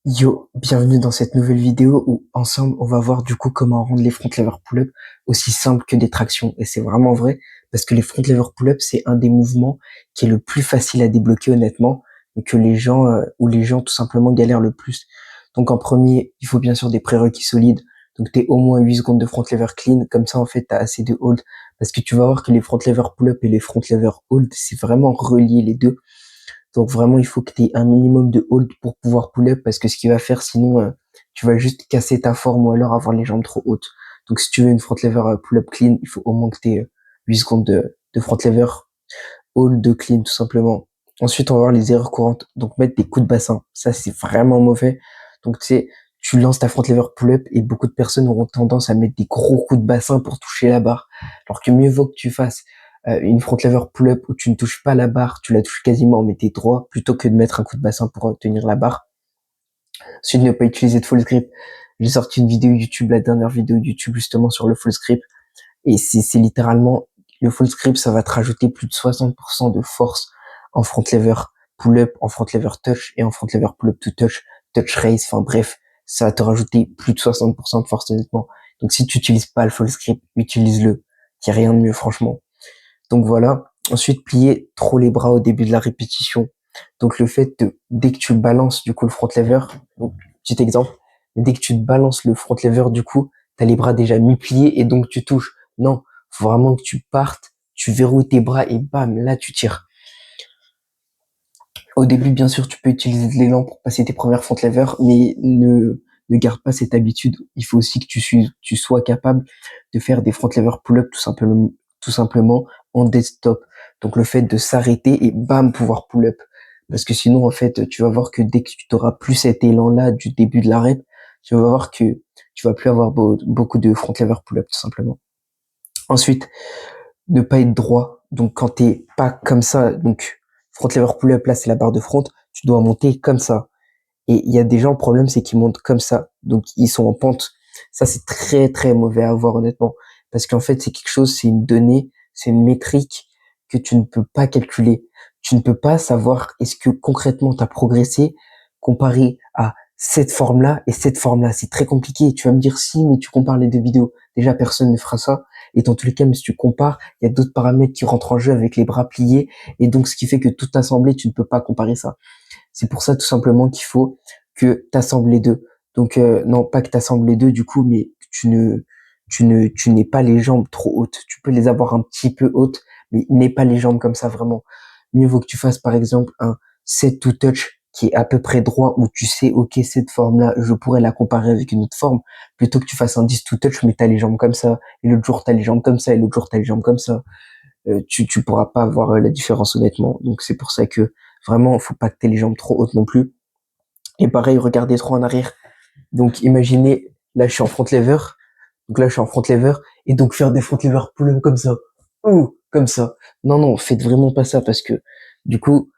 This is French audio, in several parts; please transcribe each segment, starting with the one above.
Yo, bienvenue dans cette nouvelle vidéo où ensemble on va voir du coup comment rendre les front lever pull-up aussi simples que des tractions. Et c'est vraiment vrai parce que les front lever pull-up c'est un des mouvements qui est le plus facile à débloquer honnêtement et que les gens où les gens tout simplement galèrent le plus. Donc en premier, il faut bien sûr des prérequis solides. Donc t'es au moins 8 secondes de front lever clean, comme ça en fait t'as assez de hold parce que tu vas voir que les front lever pull-up et les front lever hold c'est vraiment relié les deux. Donc vraiment, il faut que tu aies un minimum de hold pour pouvoir pull-up parce que ce qui va faire sinon, tu vas juste casser ta forme ou alors avoir les jambes trop hautes. Donc si tu veux une front lever pull-up clean, il faut au moins que tu aies 8 secondes de front lever hold de clean tout simplement. Ensuite, on va voir les erreurs courantes. Donc mettre des coups de bassin, ça c'est vraiment mauvais. Donc tu sais, tu lances ta front lever pull-up et beaucoup de personnes auront tendance à mettre des gros coups de bassin pour toucher la barre. Alors que mieux vaut que tu fasses une front lever pull-up où tu ne touches pas la barre, tu la touches quasiment mais t'es droit, plutôt que de mettre un coup de bassin pour tenir la barre. Ensuite, ne pas utiliser de false grip. J'ai sorti une vidéo YouTube, la dernière vidéo YouTube justement sur le false grip. Et c'est littéralement, le false grip, ça va te rajouter plus de 60% de force en front lever pull-up, en front lever touch et en front lever pull-up to touch, touch raise, enfin bref, ça va te rajouter plus de 60% de force honnêtement. Donc si tu utilises pas le false grip, utilise-le. Il n'y a rien de mieux franchement. Donc voilà. Ensuite, plier trop les bras au début de la répétition. Donc le fait de, dès que tu balances du coup le front lever, donc petit exemple, dès que tu te balances le front lever du coup, t'as les bras déjà mi-pliés et donc tu touches. Non, faut vraiment que tu partes, tu verrouilles tes bras et bam, là tu tires. Au début, bien sûr, tu peux utiliser de l'élan pour passer tes premières front lever, mais ne garde pas cette habitude. Il faut aussi que tu sois capable de faire des front lever pull-up tout simplement en dead stop. Donc le fait de s'arrêter et bam, pouvoir pull-up. Parce que sinon, en fait, tu vas voir que dès que tu n'auras plus cet élan-là du début de la rep, tu vas voir que tu vas plus avoir beaucoup de front lever pull-up, tout simplement. Ensuite, ne pas être droit. Donc quand t'es pas comme ça, donc front lever pull-up, là c'est la barre de front, tu dois monter comme ça. Et il y a des gens, le problème c'est qu'ils montent comme ça. Donc ils sont en pente. Ça c'est très très mauvais à voir honnêtement. Parce qu'en fait c'est quelque chose, c'est une donnée, c'est une métrique que tu ne peux pas calculer. Tu ne peux pas savoir est-ce que concrètement tu as progressé comparé à cette forme-là et cette forme-là. C'est très compliqué. Tu vas me dire si, mais tu compares les deux vidéos. Déjà, personne ne fera ça. Et dans tous les cas, même si tu compares, il y a d'autres paramètres qui rentrent en jeu avec les bras pliés. Et donc, ce qui fait que tout assemblé, tu ne peux pas comparer ça. C'est pour ça, tout simplement, qu'il faut que tu assembles les deux. Donc, non, pas que tu assembles les deux, du coup, mais que tu n'aies pas les jambes trop hautes. Tu peux les avoir un petit peu hautes, mais n'aie pas les jambes comme ça, vraiment. Mieux vaut que tu fasses, par exemple, un set to touch qui est à peu près droit où tu sais, ok, cette forme-là, je pourrais la comparer avec une autre forme, plutôt que tu fasses un 10 to touch, mais t'as les jambes comme ça, et l'autre jour t'as les jambes comme ça, et l'autre jour t'as les jambes comme ça. Tu pourras pas voir la différence honnêtement. Donc c'est pour ça que vraiment, faut pas que t'aies les jambes trop hautes non plus. Et pareil, regardez trop en arrière. Donc imaginez, là je suis en front lever, donc là je suis en front lever, et donc faire des front lever pull-up comme ça, ou comme ça. Non, non, faites vraiment pas ça parce que du coup,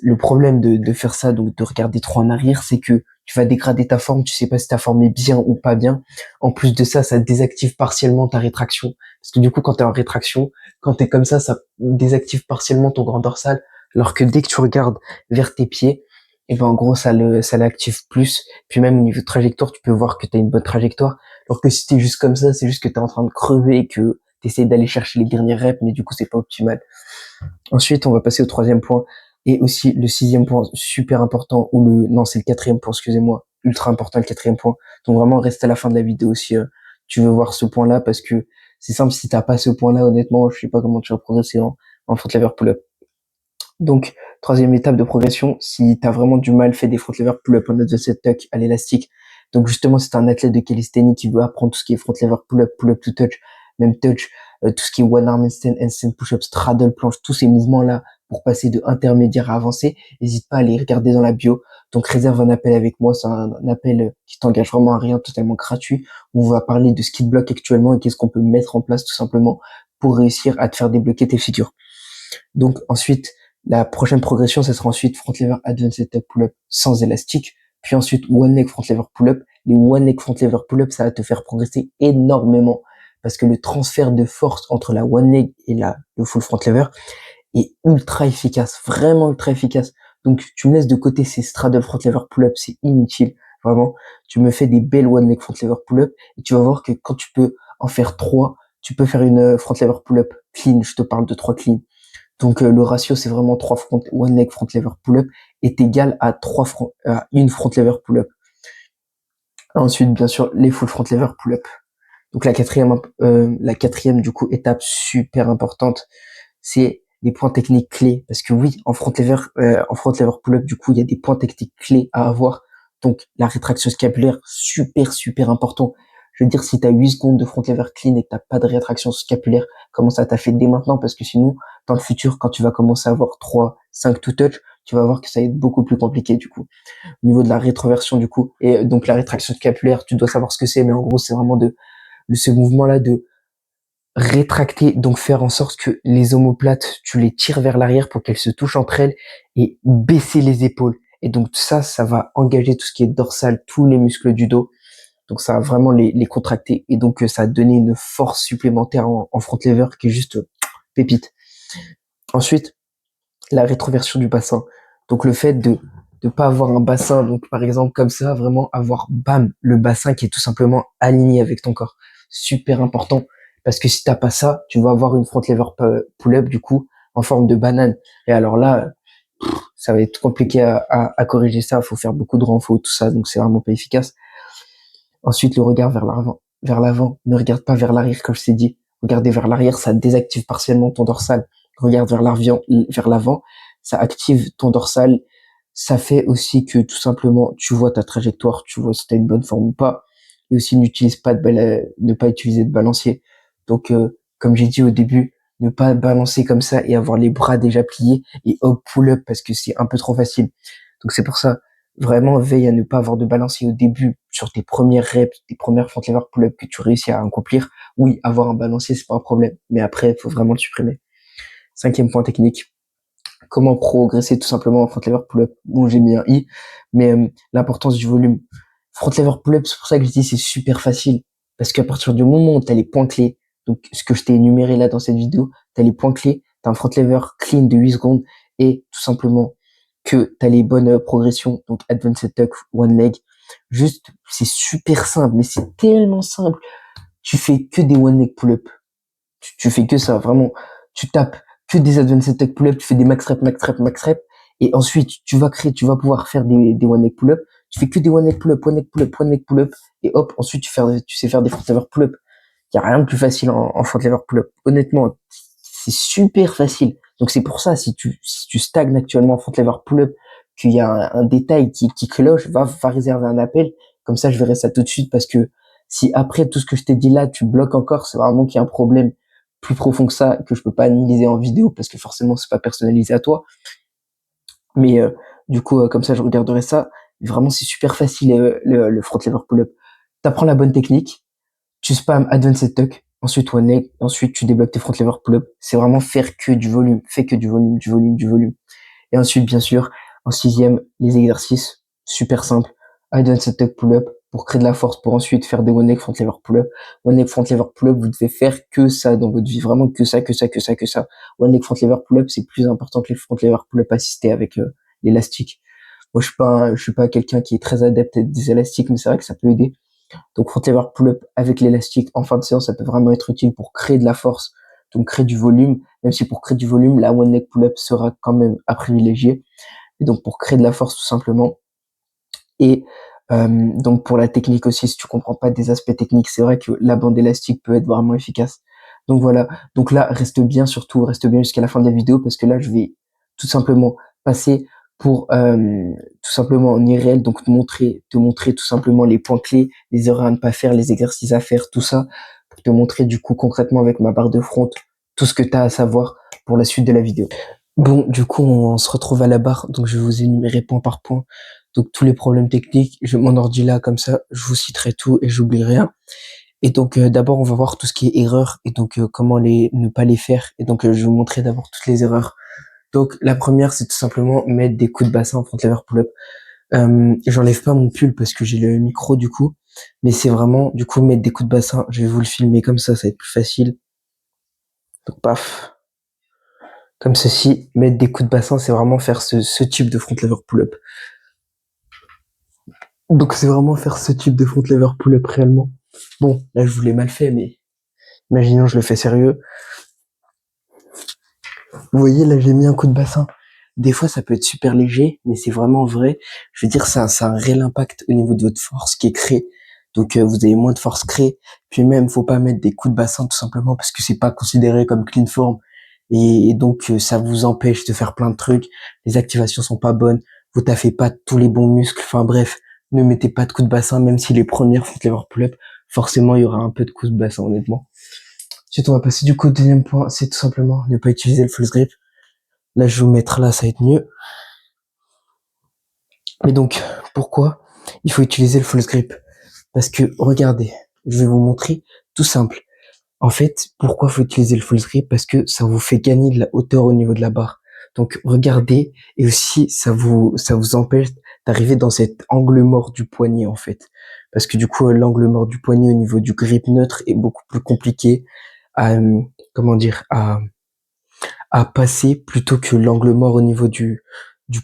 le problème de faire ça, donc de regarder trop en arrière, c'est que tu vas dégrader ta forme, tu sais pas si ta forme est bien ou pas bien. En plus de ça, ça désactive partiellement ta rétraction. Parce que du coup, quand t'es en rétraction, quand t'es comme ça désactive partiellement ton grand dorsal, alors que dès que tu regardes vers tes pieds, et ben en gros ça l'active plus. Puis même au niveau de trajectoire, tu peux voir que t'as une bonne trajectoire. Alors que si t'es juste comme ça, c'est juste que t'es en train de crever et que t'essayes d'aller chercher les dernières reps, mais du coup c'est pas optimal. Ensuite, on va passer au troisième point et aussi le sixième point super important ou non, c'est le quatrième point, excusez-moi, ultra important le quatrième point. Donc vraiment reste à la fin de la vidéo si tu veux voir ce point-là parce que c'est simple, si t'as pas ce point-là, honnêtement, je sais pas comment tu vas progresser en front lever pull-up. Donc troisième étape de progression, si t'as vraiment du mal, fais des front lever pull-up en adjusted tuck à l'élastique. Donc justement, c'est un athlète de calisthénie qui veut apprendre tout ce qui est front lever pull-up, pull-up to touch, même touch, tout ce qui est one arm handstand push-up, straddle planche, tous ces mouvements-là pour passer de intermédiaire à avancé, n'hésite pas à les regarder dans la bio. Donc réserve un appel avec moi, c'est un appel qui t'engage vraiment à rien, totalement gratuit, où on va parler de ce qui te bloque actuellement et qu'est-ce qu'on peut mettre en place tout simplement pour réussir à te faire débloquer tes figures. Donc ensuite, la prochaine progression, ça sera ensuite front lever advanced tuck pull-up sans élastique, puis ensuite one leg front lever pull-up. Les one leg front lever pull-up, ça va te faire progresser énormément parce que le transfert de force entre la one leg et le full front lever est ultra efficace, vraiment ultra efficace. Donc, tu me laisses de côté ces straddle front lever pull-up, c'est inutile. Vraiment, tu me fais des belles one leg front lever pull-up et tu vas voir que quand tu peux en faire 3, tu peux faire une front lever pull-up clean. Je te parle de 3 clean. Donc, le ratio, c'est vraiment 3 one leg front lever pull-up est égal à une front lever pull-up. Ensuite, bien sûr, les full front lever pull-up. Donc, la quatrième, du coup, étape super importante, c'est les points techniques clés. Parce que oui, en front lever pull-up, du coup, il y a des points techniques clés à avoir. Donc, la rétraction scapulaire, super, super important. Je veux dire, si tu as 8 secondes de front lever clean et que t'as pas de rétraction scapulaire, commence à taffer dès maintenant parce que sinon, dans le futur, quand tu vas commencer à avoir 3, 5 to touch, tu vas voir que ça va être beaucoup plus compliqué, du coup. Au niveau de la rétroversion, du coup, et donc la rétraction scapulaire, tu dois savoir ce que c'est, mais en gros, c'est vraiment ce mouvement-là de rétracter, donc faire en sorte que les omoplates, tu les tires vers l'arrière pour qu'elles se touchent entre elles et baisser les épaules. Et donc ça va engager tout ce qui est dorsal, tous les muscles du dos. Donc ça va vraiment les contracter et donc ça va donner une force supplémentaire en front lever qui est juste pépite. Ensuite, la rétroversion du bassin. Donc le fait de pas avoir un bassin, donc par exemple comme ça, vraiment avoir bam le bassin qui est tout simplement aligné avec ton corps. Super important parce que si t'as pas ça, tu vas avoir une front lever pull-up du coup en forme de banane. Et alors là, ça va être compliqué à corriger ça. Faut faire beaucoup de renfort, tout ça, donc c'est vraiment pas efficace. Ensuite, le regard vers l'avant. Vers l'avant. Ne regarde pas vers l'arrière, comme je t'ai dit. Regarder vers l'arrière, ça désactive partiellement ton dorsal. Regarde vers l'avant, ça active ton dorsal. Ça fait aussi que tout simplement, tu vois ta trajectoire, tu vois si tu as une bonne forme ou pas. Et aussi, ne pas utiliser de balancier. Donc, comme j'ai dit au début, ne pas balancer comme ça et avoir les bras déjà pliés et hop, pull up parce que c'est un peu trop facile. Donc, c'est pour ça, vraiment, veille à ne pas avoir de balancier au début sur tes premières reps, tes premières front lever pull-up que tu réussis à accomplir. Oui, avoir un balancier, c'est pas un problème. Mais après, il faut vraiment le supprimer. Cinquième point technique. Comment progresser tout simplement en front lever pull-up? Bon, j'ai mis un i, mais l'importance du volume. Front lever pull-up, c'est pour ça que je dis c'est super facile. Parce qu'à partir du moment où tu as les points clés, donc ce que je t'ai énuméré là dans cette vidéo, tu as les points clés, tu as un front lever clean de 8 secondes et tout simplement que tu as les bonnes progressions, donc advanced tuck, one leg. Juste, c'est super simple, mais c'est tellement simple. Tu fais que des one leg pull-up. Tu fais que ça, vraiment. Tu tapes que des advanced tuck pull-up, tu fais des max rep, max rep, max rep. Et ensuite, tu vas pouvoir faire des one leg pull-up. Tu fais que des one leg pull-up, one leg pull-up, one leg pull-up. Et hop, ensuite, tu sais faire des front lever pull-up. Il n'y a rien de plus facile en front lever pull-up. Honnêtement, c'est super facile. Donc c'est pour ça, si tu stagnes actuellement en front lever pull-up, qu'il y a un détail qui cloche, va réserver un appel. Comme ça, je verrai ça tout de suite parce que si après tout ce que je t'ai dit là, tu bloques encore, c'est vraiment qu'il y a un problème plus profond que ça, que je peux pas analyser en vidéo parce que forcément, c'est pas personnalisé à toi. Mais du coup, comme ça, je regarderai ça. Vraiment, c'est super facile le front lever pull-up. T'apprends la bonne technique, tu spams advanced tuck, ensuite one leg, ensuite tu débloques tes front lever pull-up. C'est vraiment faire que du volume, fais que du volume, du volume, du volume. Et ensuite, bien sûr, en sixième, les exercices, super simples. Advanced tuck pull-up pour créer de la force, pour ensuite faire des one leg front lever pull-up. One leg front lever pull-up, vous devez faire que ça dans votre vie, vraiment que ça, que ça, que ça, que ça. One leg front lever pull-up, c'est plus important que les front lever pull-up assistés avec l'élastique. Moi, je suis pas quelqu'un qui est très adepte des élastiques, mais c'est vrai que ça peut aider. Donc, front lever pull-up avec l'élastique en fin de séance, ça peut vraiment être utile pour créer de la force, donc créer du volume. Même si pour créer du volume, la one leg pull-up sera quand même à privilégier. Et donc, pour créer de la force, tout simplement. Et donc, pour la technique aussi, si tu comprends pas des aspects techniques, c'est vrai que la bande élastique peut être vraiment efficace. Donc, voilà. Donc là, reste bien jusqu'à la fin de la vidéo parce que là, je vais tout simplement passer pour tout simplement en irréel, donc te montrer tout simplement les points clés, les erreurs à ne pas faire, les exercices à faire, tout ça, pour te montrer du coup concrètement avec ma barre de front tout ce que tu as à savoir pour la suite de la vidéo. Bon, du coup, on se retrouve à la barre, donc je vais vous énumérer point par point. Donc tous les problèmes techniques, je m'en ordi là comme ça, je vous citerai tout et j'oublie rien. Et donc d'abord on va voir tout ce qui est erreurs et donc comment ne pas les faire. Et donc je vais vous montrer d'abord toutes les erreurs. Donc la première c'est tout simplement mettre des coups de bassin en front lever pull-up. J'enlève pas mon pull parce que j'ai le micro du coup, mais c'est vraiment du coup mettre des coups de bassin. Je vais vous le filmer comme ça va être plus facile. Donc paf, comme ceci. Mettre des coups de bassin, c'est vraiment faire ce type de front lever pull-up. Donc c'est vraiment faire ce type de front lever pull-up réellement. Bon, là je vous l'ai mal fait, mais imaginons je le fais sérieux. Vous voyez, là j'ai mis un coup de bassin. Des fois ça peut être super léger, mais c'est vraiment vrai. Je veux dire, ça a un réel impact au niveau de votre force qui est créée. Donc vous avez moins de force créée. Puis même, faut pas mettre des coups de bassin tout simplement parce que c'est pas considéré comme clean form. Et donc ça vous empêche de faire plein de trucs. Les activations sont pas bonnes. Vous taffez pas tous les bons muscles. Enfin bref, ne mettez pas de coups de bassin, même si les premières font lever pull-up. Forcément, il y aura un peu de coups de bassin, honnêtement. Ensuite, on va passer du coup au deuxième point. C'est tout simplement ne pas utiliser le false grip. Là, je vais vous mettre là, ça va être mieux. Mais donc, pourquoi il faut utiliser le false grip? Parce que, regardez, je vais vous montrer tout simple. En fait, pourquoi faut utiliser le false grip? Parce que ça vous fait gagner de la hauteur au niveau de la barre. Donc, regardez, et aussi, ça vous empêche d'arriver dans cet angle mort du poignet, en fait. Parce que du coup, l'angle mort du poignet au niveau du grip neutre est beaucoup plus compliqué à, comment dire, à passer plutôt que l'angle mort au niveau du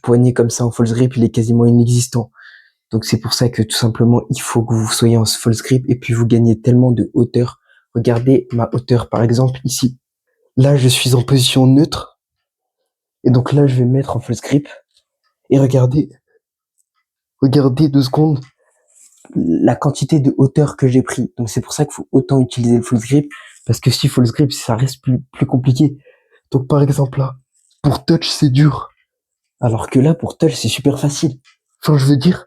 poignet comme ça en false grip, il est quasiment inexistant. Donc c'est pour ça que tout simplement il faut que vous soyez en false grip et puis vous gagnez tellement de hauteur. Regardez ma hauteur par exemple ici. Là je suis en position neutre et donc là je vais me mettre en false grip et regardez 2 secondes la quantité de hauteur que j'ai pris. Donc c'est pour ça qu'il faut autant utiliser le false grip parce que si false grip ça reste plus compliqué. Donc par exemple là, pour touch c'est dur. Alors que là, pour touch, c'est super facile. Enfin, je veux dire,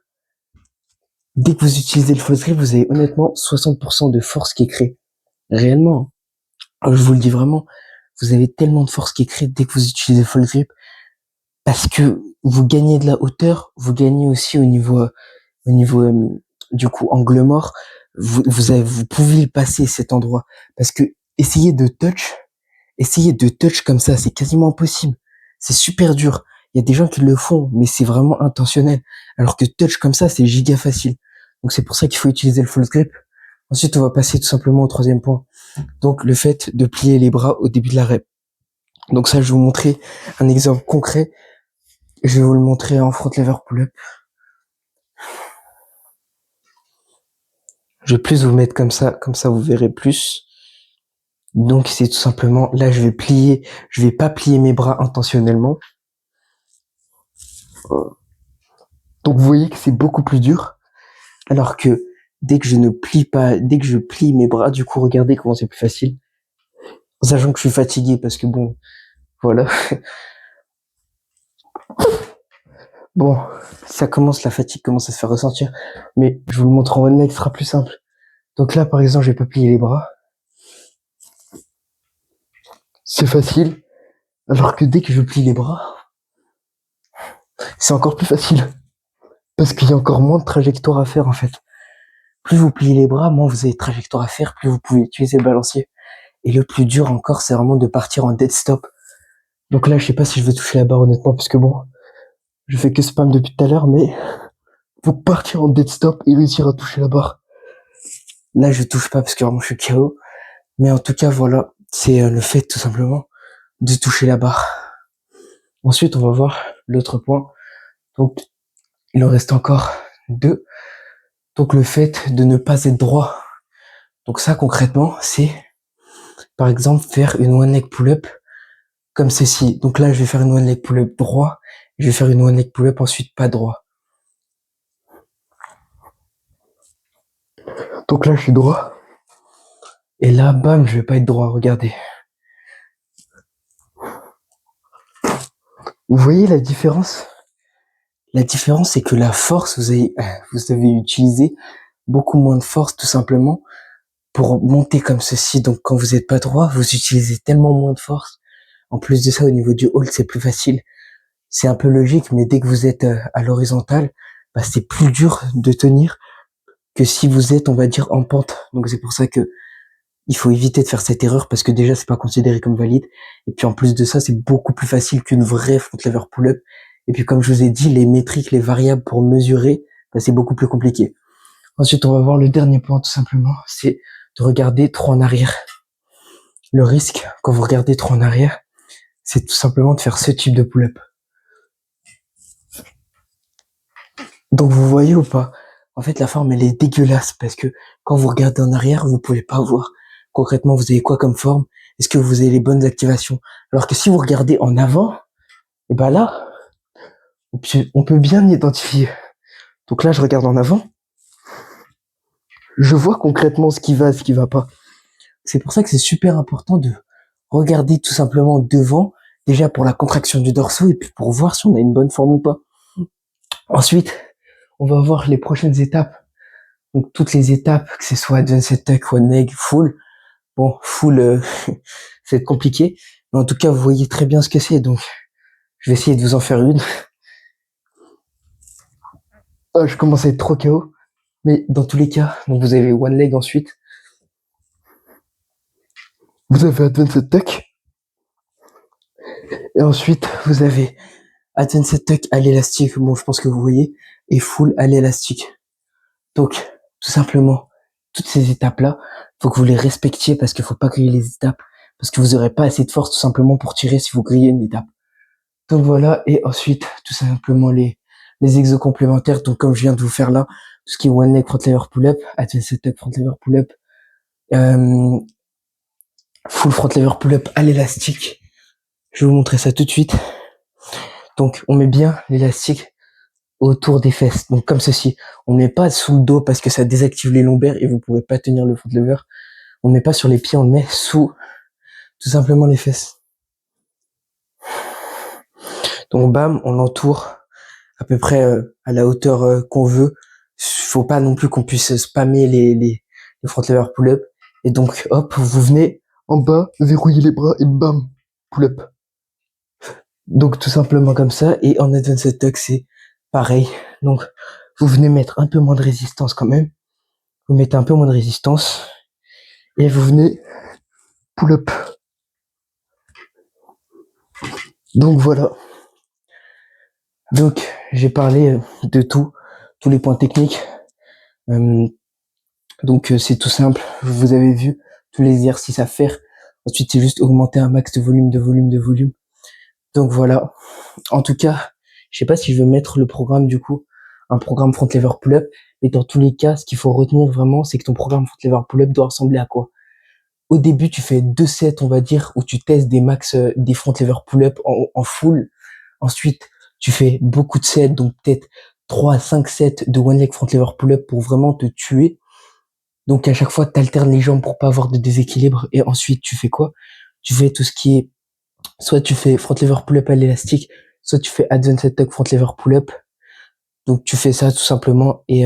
dès que vous utilisez le false grip, vous avez honnêtement 60% de force qui est créée. Réellement. Je vous le dis vraiment, vous avez tellement de force qui est créée dès que vous utilisez le false grip. Parce que vous gagnez de la hauteur, vous gagnez aussi au niveau, du coup, angle mort. Vous pouvez passer cet endroit. Parce que essayer de touch comme ça, c'est quasiment impossible. C'est super dur. Il y a des gens qui le font, mais c'est vraiment intentionnel. Alors que touch comme ça, c'est giga facile. Donc c'est pour ça qu'il faut utiliser le false grip. Ensuite, on va passer tout simplement au troisième point. Donc le fait de plier les bras au début de la rep. Donc ça, je vais vous montrer un exemple concret. Je vais vous le montrer en front lever pull-up. Je vais plus vous mettre comme ça vous verrez plus. Donc c'est tout simplement, là je vais pas plier mes bras intentionnellement. Donc vous voyez que c'est beaucoup plus dur. Alors que dès que je plie mes bras, du coup regardez comment c'est plus facile. En sachant que je suis fatigué parce que bon, voilà. Bon, la fatigue commence à se faire ressentir. Mais je vous le montre en one leg, ce sera plus simple. Donc là par exemple, je vais pas plier les bras. C'est facile. Alors que dès que je plie les bras, c'est encore plus facile. Parce qu'il y a encore moins de trajectoire à faire en fait. Plus vous pliez les bras, moins vous avez de trajectoire à faire, plus vous pouvez utiliser le balancier. Et le plus dur encore, c'est vraiment de partir en dead stop. Donc là, je sais pas si je vais toucher la barre honnêtement, parce que bon, je fais que spam depuis tout à l'heure, mais faut partir en dead stop et réussir à toucher la barre. Là, je touche pas parce que vraiment je suis KO. Mais en tout cas, voilà, c'est le fait tout simplement de toucher la barre. Ensuite, on va voir l'autre point. Donc, il en reste encore 2. Donc, le fait de ne pas être droit. Donc ça, concrètement, c'est, par exemple, faire une one leg pull-up comme ceci. Donc là, je vais faire une one leg pull-up droit. Je vais faire une one leg pull-up ensuite pas droit. Donc là, je suis droit. Et là, bam, je vais pas être droit, regardez. Vous voyez la différence? La différence, c'est que la force, vous avez utilisé beaucoup moins de force, tout simplement, pour monter comme ceci. Donc, quand vous êtes pas droit, vous utilisez tellement moins de force. En plus de ça, au niveau du hold, c'est plus facile. C'est un peu logique, mais dès que vous êtes à l'horizontale, bah, c'est plus dur de tenir que si vous êtes, on va dire, en pente. Donc, c'est pour ça que il faut éviter de faire cette erreur parce que déjà c'est pas considéré comme valide et puis en plus de ça c'est beaucoup plus facile qu'une vraie front lever pull-up et puis comme je vous ai dit les métriques, les variables pour mesurer, bah, c'est beaucoup plus compliqué. Ensuite on va voir le dernier point tout simplement, c'est de regarder trop en arrière. Le risque quand vous regardez trop en arrière, c'est tout simplement de faire ce type de pull-up. Donc vous voyez ou pas? En fait, la forme, elle est dégueulasse parce que quand vous regardez en arrière, vous pouvez pas voir concrètement vous avez quoi comme forme. Est-ce que vous avez les bonnes activations? Alors que si vous regardez en avant, et ben là, on peut bien identifier. Donc là, je regarde en avant, je vois concrètement ce qui va pas. C'est pour ça que c'est super important de regarder tout simplement devant, déjà pour la contraction du dorsaux et puis pour voir si on a une bonne forme ou pas. Ensuite, on va voir les prochaines étapes. Donc toutes les étapes, que ce soit advanced tuck, one leg, full. Bon, full, c'est compliqué. Mais en tout cas, vous voyez très bien ce que c'est. Donc, je vais essayer de vous en faire une. Oh, je commence à être trop KO. Mais dans tous les cas, donc vous avez one leg ensuite. Vous avez advanced tuck. Et ensuite, vous avez advanced tuck à l'élastique. Bon, je pense que vous voyez. Et full à l'élastique. Donc, tout simplement, toutes ces étapes-là, faut que vous les respectiez parce qu'il faut pas griller les étapes. Parce que vous aurez pas assez de force tout simplement pour tirer si vous grillez une étape. Donc voilà, et ensuite, tout simplement les exos complémentaires. Donc comme je viens de vous faire là, tout ce qui est one leg front lever pull-up, advanced tuck front lever pull-up, euh, full front lever pull-up à l'élastique. Je vais vous montrer ça tout de suite. Donc on met bien l'élastique autour des fesses. Donc comme ceci. On ne met pas sous le dos parce que ça désactive les lombaires et vous ne pourrez pas tenir le front lever. On ne met pas sur les pieds, on le met sous tout simplement les fesses. Donc bam, on l'entoure à peu près à la hauteur qu'on veut. Faut pas non plus qu'on puisse spammer les front lever pull-up. Et donc hop, vous venez en bas, verrouillez les bras et bam, pull-up. Donc tout simplement comme ça. Et en advanced tuck, c'est pareil. Donc vous venez mettre un peu moins de résistance quand même. Vous mettez un peu moins de résistance et vous venez pull-up. Donc voilà. Donc j'ai parlé de tout, tous les points techniques. Donc c'est tout simple. Vous avez vu tous les exercices à faire. Ensuite c'est juste augmenter un max de volume, de volume, de volume. Donc voilà. En tout cas, je sais pas si je veux mettre le programme du coup, un programme front lever pull-up. Mais dans tous les cas, ce qu'il faut retenir vraiment, c'est que ton programme front lever pull-up doit ressembler à quoi? Au début, tu fais 2 sets, on va dire, où tu testes des max, des front lever pull-up en full. Ensuite, tu fais beaucoup de sets, donc peut-être 3 à 5 sets de one leg front lever pull-up pour vraiment te tuer. Donc à chaque fois, tu alternes les jambes pour pas avoir de déséquilibre. Et ensuite, tu fais quoi? Tu fais tout ce qui est, soit tu fais front lever pull-up à l'élastique, soit tu fais advanced tuck front lever pull-up. Donc tu fais ça tout simplement. Et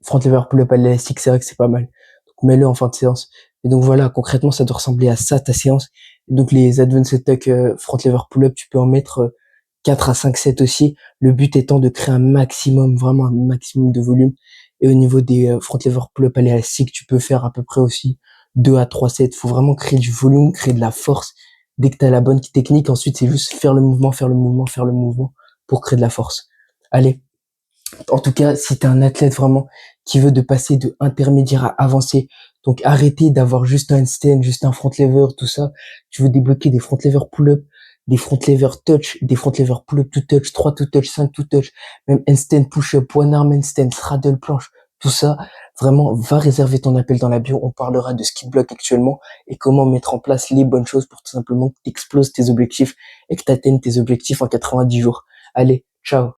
front lever pull-up à l'élastique, c'est vrai que c'est pas mal. Donc mets-le en fin de séance. Et donc voilà, concrètement, ça doit ressembler à ça ta séance. Et donc les advanced tuck front lever pull-up, tu peux en mettre 4 à 5 sets aussi. Le but étant de créer un maximum, vraiment un maximum de volume. Et au niveau des front lever pull-up à l'élastique, tu peux faire à peu près aussi 2 à 3 sets. Faut vraiment créer du volume, créer de la force. Dès que tu as la bonne technique, ensuite c'est juste faire le mouvement, faire le mouvement, faire le mouvement pour créer de la force. Allez, en tout cas, si tu es un athlète vraiment qui veut de passer de intermédiaire à avancé, donc arrêter d'avoir juste un handstand, juste un front lever, tout ça, tu veux débloquer des front lever pull-up, des front lever touch, des front lever pull-up to touch, 3 to touch, 5 to touch, même handstand push-up, one arm handstand, straddle planche, tout ça, vraiment, va réserver ton appel dans la bio. On parlera de ce qui bloque actuellement et comment mettre en place les bonnes choses pour tout simplement que tu exploses tes objectifs et que tu atteignes tes objectifs en 90 jours. Allez, ciao!